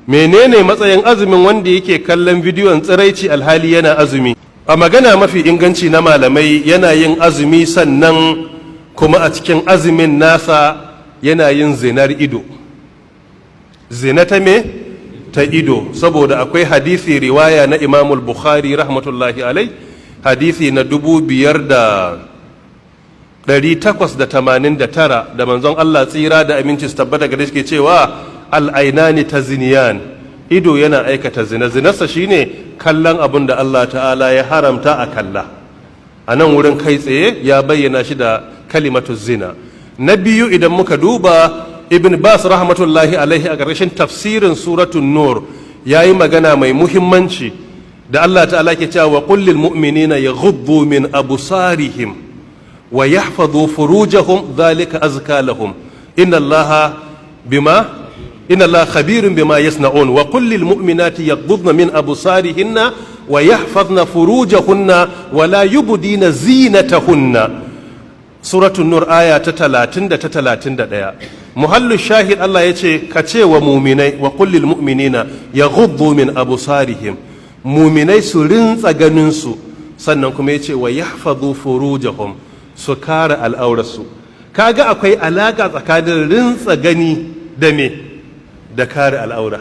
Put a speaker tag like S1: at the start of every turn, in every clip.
S1: menene matsayin azumin wanda yake kallon bidiyon tsiraici alhali yana azumi? A magana mafi inganci na malamai, yana yin azumi sannan kuma a cikin azumin nasa yana yin zinar ido. Zina ta me? Ta ido, saboda akwai hadisi riwaya na Imamul Bukhari rahmatullahi alai, hadisi na 5889 da manzon Allah tsira da aminci su tabbata gare shi ke cewa al'ainani ta ziniyan, ido yana aikata zina. Zinarsa shine kallon abin da Allah ta'ala ya haramta a kalla. A nan wurin kai tsaye ya bayyana shi da kalimatu zina. Na biyu, idan muka duba Ibn Bas rahmatullahi alaihi a ƙarshen tafsirin suratun Nur ya yi magana mai muhimmanci da Allah ta'ala ke cewa wa kullil mu'minina yaghuddu min absarihim wa yahfazu furujahum dhalika azka lahum inna Allaha khabirun bima yasna'un wa kullil mu'minati yaghuddna min absarihinna wa yahfazna furujahunna wa la yubdina zinatahunna. Suratul Nur aya ta 30 da ta 31. Muhallu shahid, Allah ya ce ka ce wa muminai wa kullil mu'minina yaghuddu min absarihim, muminai su rintsa ganinsu, sannan kuma ya ce wa yahfazu furujahum, su kare al'aurarsu. Kaga akwai alaka tsakanin rintsa gani da me da kare al'aura.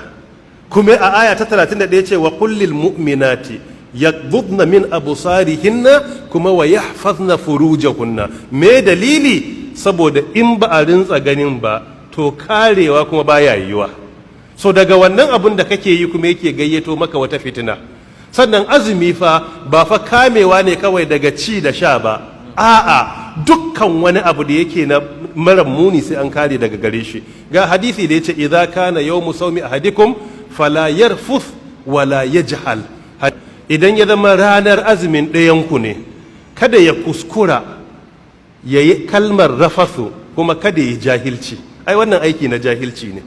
S1: Kuma a aya ta 31 ya ce wa kullil mu'minati yaghdudna min absarihinna kuma wa yahfazna furujahunna. Me dalili? Saboda in ba a rintsa ganin ba to karewa kuma baya yiwa. So daga wannan abun da kake yi kuma yake gayyato maka wata fitina. Sannan azumi fa ba fa kamewa ne kawai daga ci da sha ba, a'a dukkan wani abu da yake na mara muni sai an kare daga gare shi. Ga hadisi da yace idza kana yawmu sawmi ahadikum fala yarfuth wala yajhal. Idan ya zama ranar azumin ɗayanku ne, kada ya kuskura ya yi kalmar rafasu kuma kada ya jahilci. Ai wannan aiki na jahilci ne.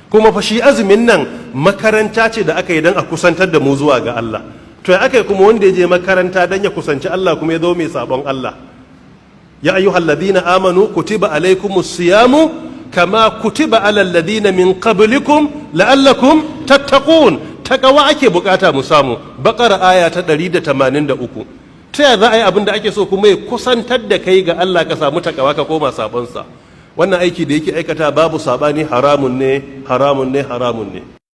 S1: Kuma fa shi azumin nan makaranta ce da aka yi don a kusantar da mu zuwa ga Allah. To ya aka yi kuma wanda ya je makaranta don ya kusanci Allah kuma ya zo mai sabon Allah? Ya ayyuhal ladina amanu kutiba alaikumus siyamu kama kutiba alal ladina min qablikum la'allakum tattaqun. Takawa ake bukata mu samu. Bakara aya ta 183. Ta yaya za a yi abin da ake so kuma ya kusantar da kai ga Allah ka samu takawa ka koma sabonsa? Wannan aiki da yake aikata babu sabani, haramun ne, haramun ne, haramun ne.